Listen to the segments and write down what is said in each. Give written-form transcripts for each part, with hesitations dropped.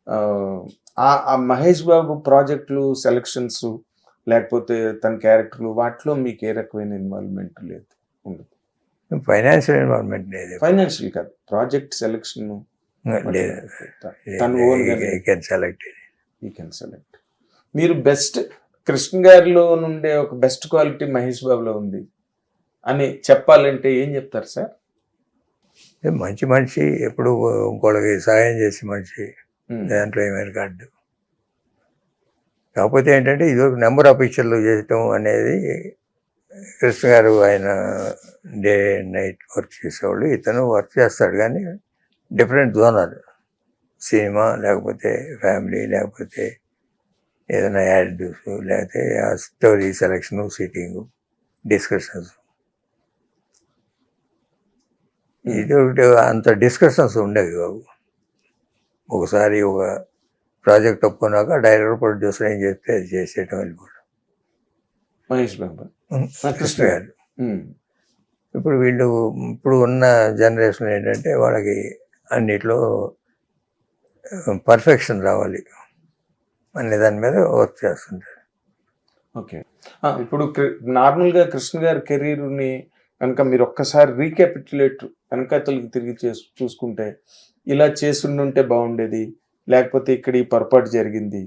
ఆ మహేష్ బాబు ప్రాజెక్టులు, సెలక్షన్స్ లేకపోతే తన క్యారెక్టర్లు వాటిలో మీకు ఏ రకమైన ఇన్వాల్వ్‌మెంట్ లేదు? ఉండదు. ఫైనాన్షియల్ ఇన్వాల్వ్‌మెంట్ లేదు. ఫైనాన్షియల్ కాదు. ప్రాజెక్ట్ సెలక్షన్ లేదు. తను ఓన్‌గానే you can select. You can select. మీరు బెస్ట్ కృష్ణ గారిలో నుండే ఒక బెస్ట్ క్వాలిటీ మహేష్ బాబులో ఉంది అని చెప్పాలంటే ఏం చెప్తారు సార్? మంచి మనిషి, ఎప్పుడు ఇంకోళ్ళకి సహాయం చేసే మనిషి, దాంట్లో ఏమైనా కాదు. కాకపోతే ఏంటంటే ఇదివరకు నెంబర్ ఆఫ్ పిక్చర్లు చేయటం అనేది కృష్ణ గారు ఆయన డే అండ్ నైట్ వర్క్ చేసేవాళ్ళు. ఇతను వర్క్ చేస్తాడు కానీ డిఫరెంట్ జోనర్. సినిమా లేకపోతే ఫ్యామిలీ లేకపోతే ఏదైనా యాడ్స్ లేకపోతే ఆ స్టోరీ సెలక్షను, సిట్టింగు, డిస్కషన్స్. ఇది ఒకటి అంత డిస్కషన్స్ ఉండేవి బాబు. ఒకసారి ఒక ప్రాజెక్ట్ ఒప్పుకున్నాక డైరెక్టర్ ప్రొడ్యూసర్ ఏం చెప్తే అది చేసేయటం వెళ్ళిపోవడం. మహేష్ బాబు కృష్ణ గారు. ఇప్పుడు వీళ్ళు ఇప్పుడు ఉన్న జనరేషన్ ఏంటంటే వాళ్ళకి అన్నిట్లో పర్ఫెక్షన్ రావాలి అనే దాని మీద వర్క్ చేస్తుంటారు. ఓకే. ఇప్పుడు నార్మల్గా కృష్ణ గారి కెరీర్ని కనుక మీరు ఒక్కసారి రీక్యాపిట్యులేట్ వెనకతలకి తిరిగి చూసుకుంటే ఇలా చేసుండుంటే బాగుండేది, లేకపోతే ఇక్కడ ఈ పొరపాటు జరిగింది,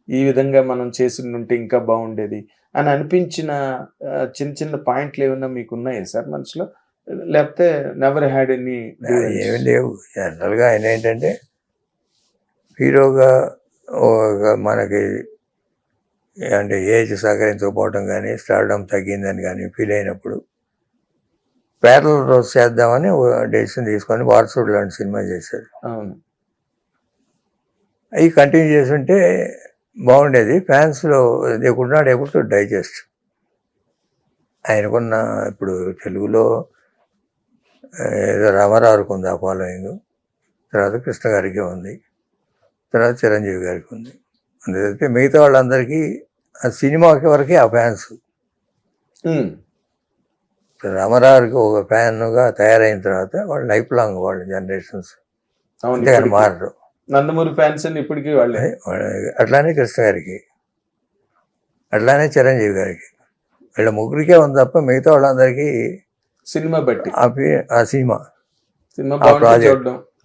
ఈ విధంగా మనం చేసిండుంటే ఇంకా బాగుండేది అని అనిపించిన చిన్న చిన్న పాయింట్లు ఏమన్నా మీకు ఉన్నాయా సార్ మనసులో? లేకపోతే నెవర్ హ్యాడ్ ఎనీ? ఏమి లేవు. జనరల్గా ఆయన ఏంటంటే హీరోగా మనకి అంటే ఏజ్ సహకరించకపోవడం కానీ స్టార్డమ్ తగ్గిందని కానీ ఫీల్ అయినప్పుడు ప్యారల్ రోజు చేద్దామని డెసిషన్ తీసుకొని వారసుడు లాంటి సినిమా చేశారు. అవును. అవి కంటిన్యూ చేస్తుంటే బాగుండేది. ఫ్యాన్స్లో they could not able to digest. ఆయనకున్న ఇప్పుడు తెలుగులో ఏదో రామారావుకి ఉంది ఆ ఫాలోయింగ్, తర్వాత కృష్ణ గారికి ఉంది, తర్వాత చిరంజీవి గారికి ఉంది. అందుకే మిగతా వాళ్ళందరికీ ఆ సినిమాకి వరకే ఆ ఫ్యాన్స్. రామారావుకి ఒక ఫ్యాన్గా తయారైన తర్వాత వాళ్ళు లైఫ్ లాంగ్ వాళ్ళు జనరేషన్స్ అంతేగాని మారరు. నందమూరి ఫ్యాన్స్ అని ఇప్పటికీ వాళ్ళే. అట్లానే కృష్ణ గారికి, అట్లానే చిరంజీవి గారికి, వీళ్ళ ముగ్గురికే ఉంది తప్ప మిగతా వాళ్ళందరికీ సినిమా బట్టి ఆ సినిమా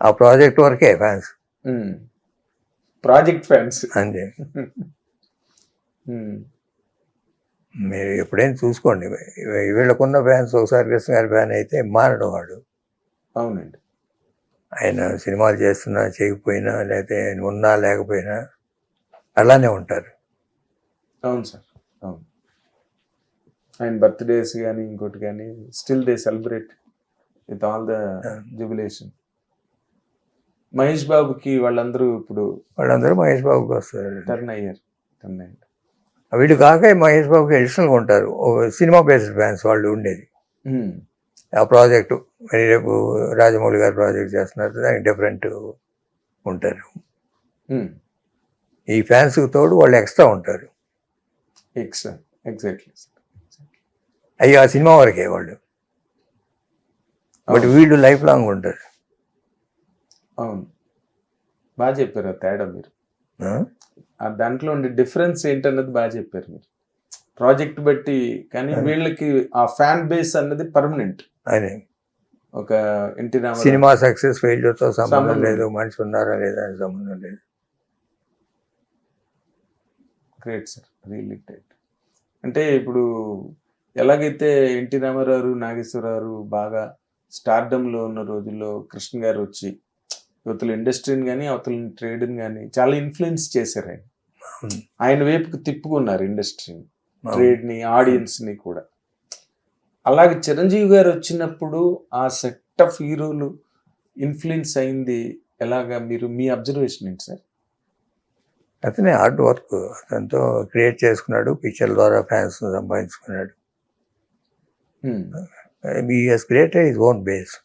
ఆ ప్రాజెక్ట్ వరకే ఫ్యాన్స్. ప్రాజెక్ట్ ఫ్యాన్స్ అంతే. మీరు ఎప్పుడైనా చూసుకోండి, వీళ్ళకున్న ఫ్యాన్స్ ఒకసారి కృష్ణ గారి ఫ్యాన్ అయితే మారడం వాడు. అవునండి. ఆయన సినిమాలు చేస్తున్నా చేయకపోయినా లేకపోతే ఉన్నా లేకపోయినా అలానే ఉంటారు. అవును సార్, అవును. ఆయన బర్త్డేస్ కానీ ఇంకోటి కానీ still they celebrate with all the jubilation. Mahesh బాబుకి వాళ్ళందరూ మహేష్ బాబుకి వస్తారు, టర్న్ అయ్యారు. వీళ్ళు కాక మహేష్ బాబుకి అడిషనల్గా ఉంటారు. సినిమా బేస్డ్ ఫ్యాన్స్ వాళ్ళు ఉండేది. ఆ ప్రాజెక్టు రేపు రాజమౌళి గారు ప్రాజెక్ట్ చేస్తున్నారు, దానికి డిఫరెంట్ ఉంటారు. ఈ ఫ్యాన్స్ తోడు వాళ్ళు ఎక్స్ట్రా ఉంటారు. ఎగ్జాక్ట్లీ. అయ్యి ఆ సినిమా వరకే వాళ్ళు, బట్ వీళ్ళు లైఫ్ లాంగ్ ఉంటారు. అవును, బాగా చెప్పారు ఆ తేడా మీరు. దాంట్లో ఉండే డిఫరెన్స్ ఏంటన్నది బాగా చెప్పారు మీరు. ప్రాజెక్ట్ బట్టి కానీ వీళ్ళకి ఆ ఫ్యాన్ బేస్ అన్నది పర్మనెంట్. అదే ఒక ఎన్టీ రామారావు సినిమా సక్సెస్ ఫెయిల్యూర్తో సంబంధం లేదు, మనిషి ఉన్నారా లేదా అని సంబంధం లేదు. Great sir, really great. అంటే ఇప్పుడు ఎలాగైతే ఎన్టీ రామారావు, నాగేశ్వరరావు బాగా స్టార్డమ్లో ఉన్న రోజుల్లో కృష్ణ గారు వచ్చి యువతల ఇండస్ట్రీని కానీ అవతల ట్రేడ్ని కానీ చాలా ఇన్ఫ్లుయెన్స్ చేశారు. ఆయన వైపుకి తిప్పుకున్నారు ఇండస్ట్రీని, ట్రేడ్ని, ఆడియన్స్ని కూడా. అలాగే చిరంజీవి గారు వచ్చినప్పుడు ఆ సెట్ ఆఫ్ హీరోలు ఇన్ఫ్లుయెన్స్ అయింది ఎలాగా? మీ అబ్జర్వేషన్ ఏంటి సార్? అతనే హార్డ్ వర్క్, అతనితో క్రియేట్ చేసుకున్నాడు, పిక్చర్ ద్వారా ఫ్యాన్స్ సంపాదించుకున్నాడు. He has created his own base,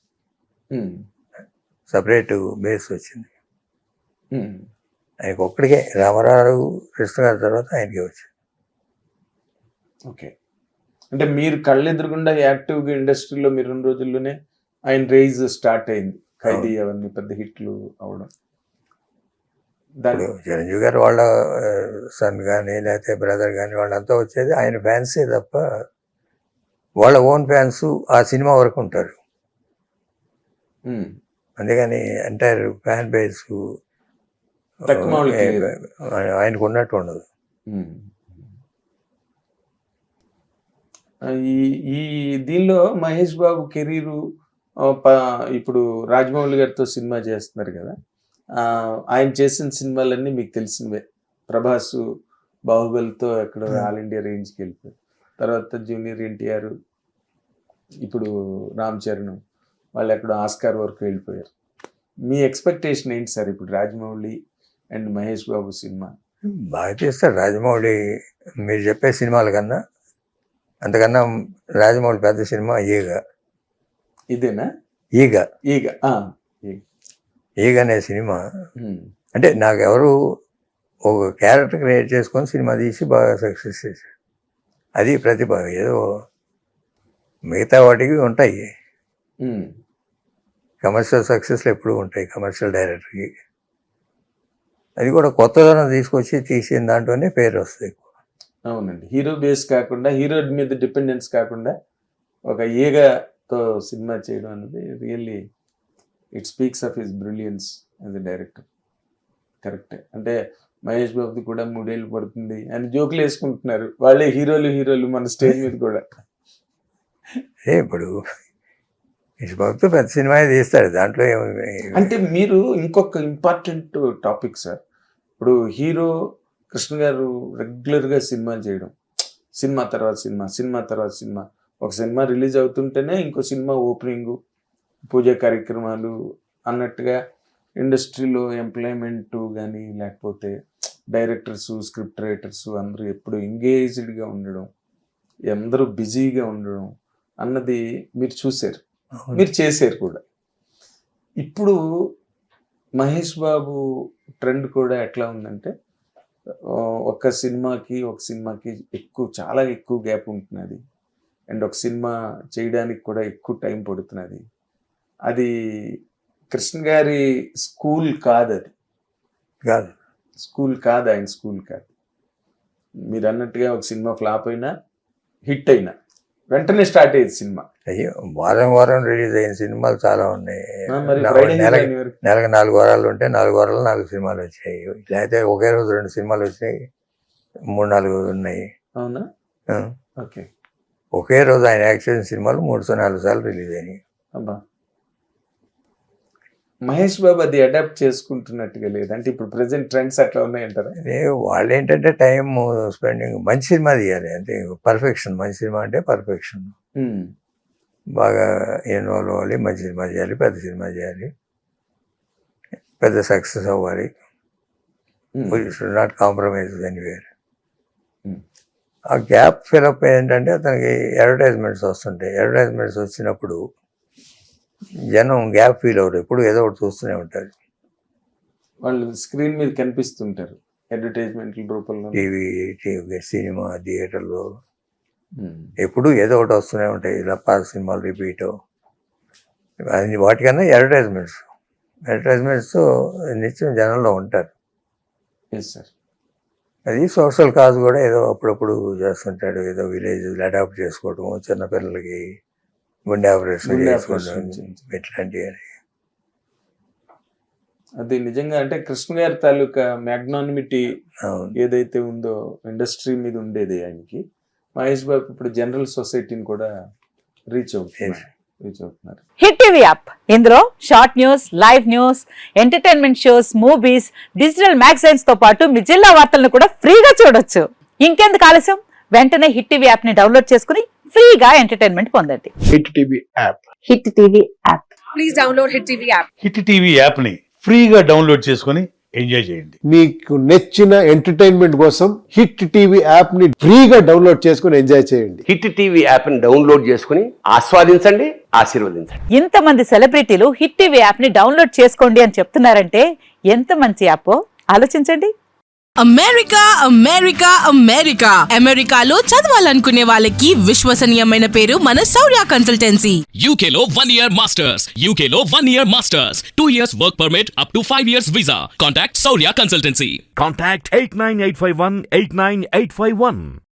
separate base వచ్చింది ఆయనకు ఒక్కడికే. రామారావు, కృష్ణ గారి తర్వాత ఆయనకే వచ్చింది. ఓకే. అంటే మీరు కళ్ళెదురుగుండా యాక్టివ్గా ఇండస్ట్రీలో మీరున్న రోజుల్లోనే ఆయన రేజ్ స్టార్ట్ అయింది. ఖైదీ అవన్నీ పెద్ద హిట్లు అవడం. దాని ఇప్పుడు చిరంజీవి గారు వాళ్ళ సన్ కానీ లేకపోతే బ్రదర్ కానీ వాళ్ళంతా వచ్చేది ఆయన ఫ్యాన్సే తప్ప వాళ్ళ ఓన్ ఫ్యాన్స్ ఆ సినిమా వరకు ఉంటారు. ఉమ్. అందుకని ఎంటైర్ ఫ్యాన్ బేస్ తక్కువ వాళ్ళకి లేదు. ఆయనకు ఉన్నట్టు ఉండదు. ఉమ్. ఈ ఈ దీనిలో మహేష్ బాబు కెరీరు ఇప్పుడు రాజమౌళి గారితో సినిమా చేస్తున్నారు కదా, ఆయన చేసిన సినిమాలన్నీ మీకు తెలిసినవే. ప్రభాస్ బాహుబలితో ఎక్కడ ఆల్ ఇండియా రేంజ్కి వెళ్ళిపోయారు, తర్వాత జూనియర్ ఎన్టీఆర్, ఇప్పుడు రామ్ చరణ్ వాళ్ళు ఎక్కడ ఆస్కార్ వరకు వెళ్ళిపోయారు. మీ ఎక్స్పెక్టేషన్ ఏంటి సార్ ఇప్పుడు రాజమౌళి అండ్ మహేష్ బాబు సినిమా? బాగా చేస్తాడు రాజమౌళి. మీరు చెప్పే సినిమాల కన్నా అంతకన్నా రాజమౌళి పెద్ద సినిమా ఈగ. ఇదేనా ఈగ ఈగ? ఈగ అనే సినిమా అంటే నాకు ఎవరు ఒక క్యారెక్టర్ క్రియేట్ చేసుకొని సినిమా తీసి బాగా సక్సెస్ చేశాడు. అది ప్రతిభ. ఏదో మిగతా వాటికి ఉంటాయి, కమర్షియల్ సక్సెస్లు ఎప్పుడు ఉంటాయి కమర్షియల్ డైరెక్టర్కి. అది కూడా కొత్తదనం తీసుకొచ్చి తీసిన దాంట్లోనే పేరు వస్తుంది. అవునండి, హీరో బేస్ కాకుండా, హీరో మీద డిపెండెన్స్ కాకుండా ఒక ఈగతో సినిమా చేయడం అనేది really it speaks of his brilliance as a director. కరెక్టే. అంటే మహేష్ బాబుది కూడా 3 ఏళ్ళు పడుతుంది అని జోకులు వేసుకుంటున్నారు వాళ్ళే హీరోలు మన స్టేజ్ మీద కూడా. ఇప్పుడు బాబుతో పెద్ద సినిమా తీస్తాడు, దాంట్లో అంటే మీరు ఇంకొక ఇంపార్టెంట్ టాపిక్ సార్, ఇప్పుడు హీరో కృష్ణ గారు రెగ్యులర్గా సినిమాలు చేయడం, సినిమా తర్వాత సినిమా, సినిమా తర్వాత సినిమా, ఒక సినిమా రిలీజ్ అవుతుంటేనే ఇంకో సినిమా ఓపెనింగ్, పూజా కార్యక్రమాలు అన్నట్టుగా ఇండస్ట్రీలో ఎంప్లాయ్మెంట్ కానీ లేకపోతే డైరెక్టర్స్, స్క్రిప్ట్ రైటర్స్ అందరూ ఎప్పుడు ఎంగేజ్డ్గా ఉండడం, అందరూ బిజీగా ఉండడం అన్నది మీరు చూశారు, మీరు చేశారు కూడా. ఇప్పుడు మహేష్ బాబు ట్రెండ్ కూడా ఎట్లా ఉందంటే ఒక సినిమాకి చాలా ఎక్కువ గ్యాప్ ఉంటున్నది, అండ్ ఒక సినిమా చేయడానికి కూడా ఎక్కువ టైం పడుతున్నది. అది కృష్ణ గారి స్కూల్ కాదు, అది కాదు, స్కూల్ కాదు, ఆయన స్కూల్ కాదు. మీరు అన్నట్టుగా ఒక సినిమా ఫ్లాప్ అయినా హిట్ అయినా వెంటనే స్టార్ట్ అయ్యేది సినిమా. అయ్యో, వారం రిలీజ్ అయిన సినిమాలు చాలా ఉన్నాయి. మరి నెలకు 4 వారాలు ఉంటే 4 వారాలు 4 సినిమాలు వచ్చాయి. లేకపోతే ఒకే రోజు 2 సినిమాలు వచ్చినాయి, 3-4 ఉన్నాయి. అవునా? ఓకే. ఒకే రోజు ఆయన యాక్ట్ చేసిన సినిమాలు 3-4 సార్లు రిలీజ్ అయినాయి. అబ్బా, మహేష్ బాబు అది అడాప్ట్ చేసుకుంటున్నట్టుగా లేదంటే ఇప్పుడు ప్రెసెంట్ ట్రెండ్స్ అట్లా ఉన్నాయంటారా? వాళ్ళు ఏంటంటే టైం స్పెండింగ్, మంచి సినిమా తీయాలి అంటే పర్ఫెక్షన్. మంచి సినిమా అంటే పర్ఫెక్షన్, బాగా ఇన్వాల్వ్ అవ్వాలి, మంచి సినిమా చేయాలి, పెద్ద సినిమా చేయాలి, పెద్ద సక్సెస్ అవ్వాలి. Should not compromise anywhere. ఆ గ్యాప్ ఫిలప్ ఏంటంటే అతనికి అడ్వర్టైజ్మెంట్స్ వస్తుంటాయి. అడ్వర్టైజ్మెంట్స్ వచ్చినప్పుడు జనం గ్యాప్ ఫీల్ అవుతారు, ఎప్పుడు ఏదో ఒకటి చూస్తూనే ఉంటారు. వాళ్ళు స్క్రీన్ మీద కనిపిస్తుంటారు అడ్వర్టైజ్మెంట్ల రూపంలో, టీవీ, సినిమా థియేటర్లో ఎప్పుడు ఏదో ఒకటి వస్తూనే ఉంటాయి. ఇలా పాత సినిమాలు రిపీట్, వాటికన్నా అడ్వర్టైజ్మెంట్స్ నిత్యం జనంలో ఉంటారు. అది సోషల్ కాజ్ కూడా ఏదో అప్పుడప్పుడు చేస్తుంటాడు. ఏదో విలేజ్ అడాప్ట్ చేసుకోవటం, చిన్నపిల్లలకి గుండె ఆపరేషన్ చేసుకోవడం, ఇట్లాంటివి. అది నిజంగా అంటే కృష్ణ గారి తాలూకా మ్యాగ్నానిమిటీ ఏదైతే ఉందో ఇండస్ట్రీ మీద ఉండేది ఆయనకి, మహేష్ బాబు ఇప్పుడు జనరల్ సొసైటీని కూడా రీచ్ అవుతున్నారు. హిట్ టీవీ యాప్, ఇందులో short news, live news, entertainment shows, movies, digital magazines తో పాటు మీ జిల్లా వార్తలను కూడా ఫ్రీగా చూడొచ్చు. ఇంకెందుకు ఆలస్యం, వెంటనే హిట్ టీవీ యాప్ ని డౌన్లోడ్ చేసుకుని ఫ్రీగా ఎంటర్టైన్మెంట్ పొందండి. Hit TV app, hit TV app, please download hit TV app. Hit TV app ని ఫ్రీగా డౌన్లోడ్ చేసుకుని ఎంజాయ్ చేయండి. మీకు నచ్చిన ఎంటర్టైన్మెంట్ కోసం హిట్ టీవీ యాప్ ని ఫ్రీగా డౌన్లోడ్ చేసుకుని ఎంజాయ్ చేయండి. హిట్ టీవీ యాప్ ని డౌన్లోడ్ చేసుకుని ఆస్వాదించండి, ఆశీర్వదించండి. ఇంతమంది సెలబ్రిటీలు హిట్ టీవీ యాప్ ని డౌన్లోడ్ చేసుకోండి అని చెప్తున్నారంటే ఎంత మంచి యాప్ ఆలోచించండి. అమెరికా అమెరికా అమెరికా అమెరికాలో చదవాలనుకునే వాళ్ళకి విశ్వసనీయమైన పేరు మన శౌర్య consultancy. UK Law 1 Year Masters. UK Law 1 Year Masters. 2 years work permit up to 5 years visa. Contact Saurya Consultancy. Contact 89851 89851.